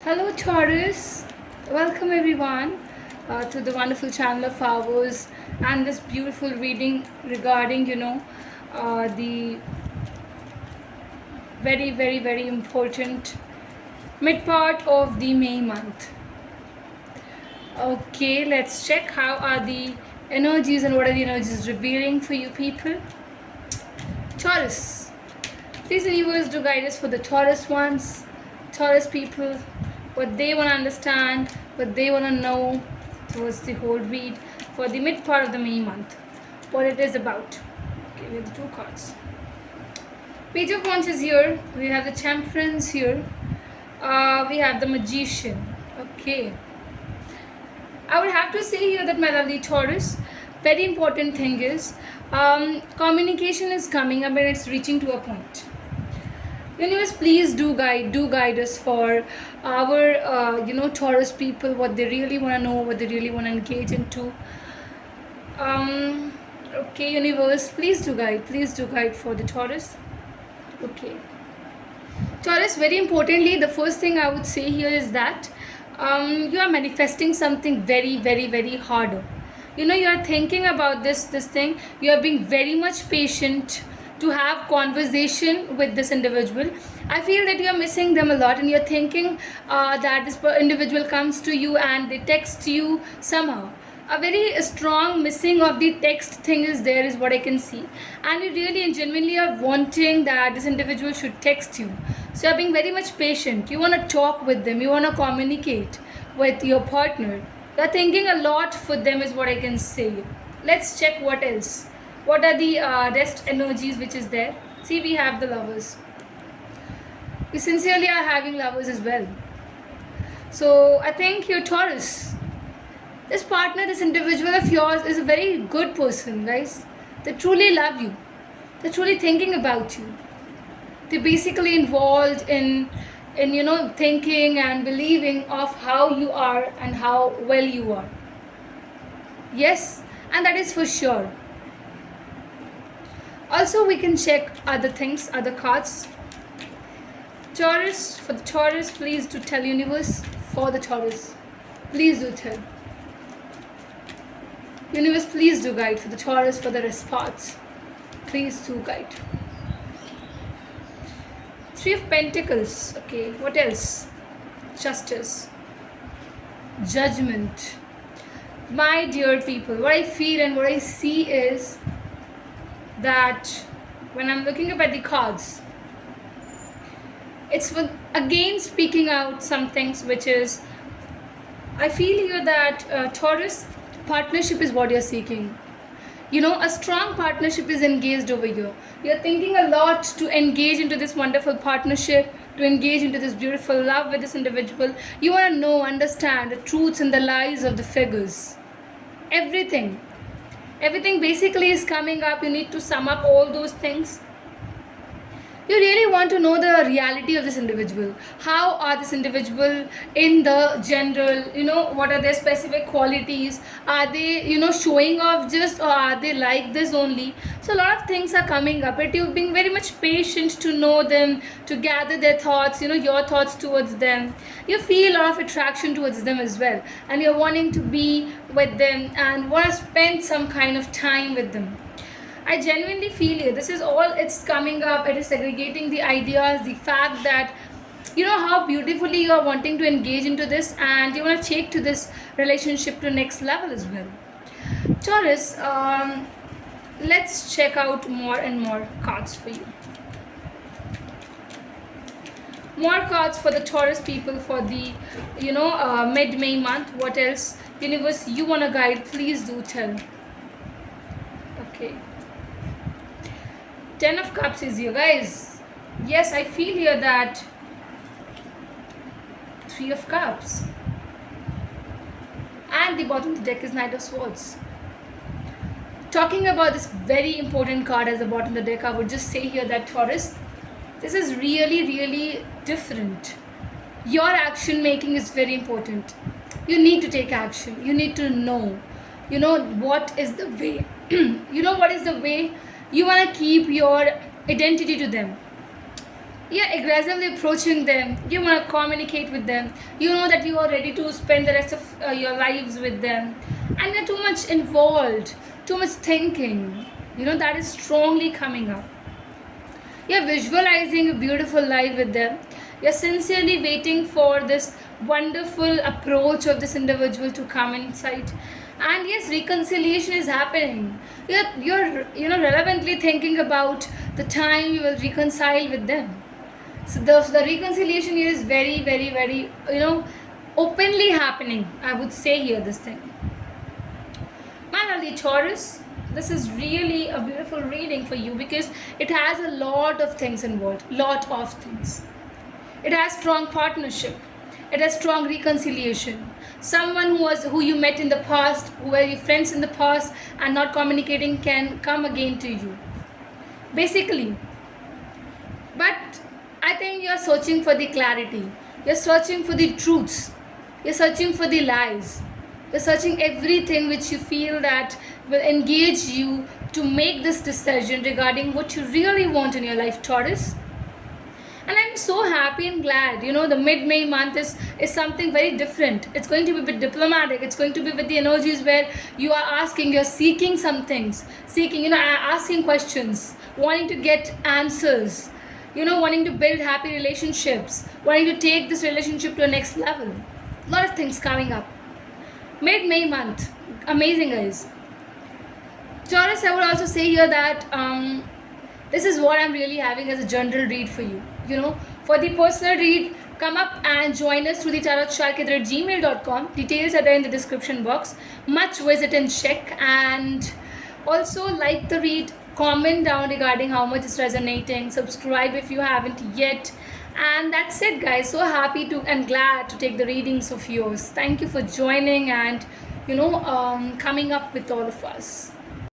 Hello, Taurus. Welcome, everyone, to the wonderful channel of ours and this beautiful reading regarding, the very important mid part of the May month. Okay, let's check how are the energies and what are the energies revealing for you people. Taurus. Please, universe, do guide us for the Taurus ones, Taurus people, what they want to understand, what they want to know towards the whole read for the mid part of the May month, what it is about. Okay, we have the two cards. Page of Wands is here. We have the Temperance here. We have the Magician. Okay. I would have to say here that, my lovely Taurus, very important thing is communication is coming up and it's reaching to a point. Universe, please do guide us for our Taurus people, what they really want to know, what they really want to engage into. Okay, universe, please do guide for the Taurus. Okay, Taurus, very importantly, the first thing I would say here is that you are manifesting something very harder. You are thinking about this thing. You are being very much patient to have conversation with this individual. I feel that you are missing them a lot, and you're thinking that this individual comes to you and they text you somehow. A very strong missing of the text thing is there, is what I can see, and you really and genuinely are wanting that this individual should text you. So you're being very much patient. You want to talk with them, you want to communicate with your partner. You're thinking a lot for them, is what I can say. Let's check what else. What are the rest energies which is there? See, we have the Lovers. You sincerely are having Lovers as well. So I think you're Taurus. This partner, this individual of yours is a very good person, guys. They truly love you. They're truly thinking about you. They're basically involved in thinking and believing of how you are and how well you are. Yes, and that is for sure. Also, we can check other things, other cards. Taurus, for the Taurus, please do tell universe. For the Taurus, please do tell. Universe, please do guide for the Taurus, for the response. Please do guide. Three of Pentacles. Okay, what else? Justice. Judgment. My dear people, what I feel and what I see is that when I'm looking up at the cards, it's again speaking out some things, which is, I feel here that Taurus, partnership is what you're seeking. A strong partnership is engaged over here. You're thinking a lot to engage into this wonderful partnership, to engage into this beautiful love with this individual. You want to know, understand the truths and the lies of the figures. Everything basically is coming up. You need to sum up all those things. You really want to know the reality of this individual. How are this individual in the general, what are their specific qualities? Are they, showing off just, or are they like this only? So a lot of things are coming up. But you're being very much patient to know them, to gather their thoughts, your thoughts towards them. You feel a lot of attraction towards them as well. And you're wanting to be with them and want to spend some kind of time with them. I genuinely feel it. This is all it's coming up. It is segregating the ideas, the fact that how beautifully you are wanting to engage into this and you want to take to this relationship to next level as well. Taurus, let's check out more and more cards for you. More cards for the Taurus people for the mid-May month. What else? Universe, you want to guide, please do tell. Okay. 10 of Cups is here, guys. Yes, I feel here that 3 of Cups. And the bottom of the deck is Knight of Swords. Talking about this very important card as the bottom of the deck, I would just say here that Taurus, this is really different. Your action making is very important. You need to take action. You need to know. What is the way. What is the way you want to keep your identity to them. You're aggressively approaching them. You want to communicate with them. You know that you are ready to spend the rest of your lives with them, and you're too much involved, too much thinking. That is strongly coming up. You're visualizing a beautiful life with them. You're sincerely waiting for this wonderful approach of this individual to come inside. And yes, reconciliation is happening. You're relevantly thinking about the time you will reconcile with them. So the reconciliation here is very, very, very, openly happening. I would say here this thing. Manali Taurus, this is really a beautiful reading for you because it has a lot of things involved. Lot of things. It has strong partnership. It has strong reconciliation. Someone who you met in the past, who were your friends in the past and not communicating can come again to you. Basically. But I think you're searching for the clarity. You're searching for the truths. You're searching for the lies. You're searching everything which you feel that will engage you to make this decision regarding what you really want in your life, Taurus. And I'm so happy and glad. The mid-May month is something very different. It's going to be a bit diplomatic. It's going to be with the energies where you are asking, you're seeking some things. Asking questions, wanting to get answers. Wanting to build happy relationships, wanting to take this relationship to a next level. A lot of things coming up. Mid-May month. Amazing, guys. Taurus, I would also say here that this is what I'm really having as a general read for you. For the personal read, come up and join us through the tarotsharkit@gmail.com. Details are there in the description box. Much visit and check. And also like the read, comment down regarding how much it's resonating, subscribe if you haven't yet, and that's it, guys. So happy to and glad to take the readings of yours. Thank you for joining and coming up with all of us.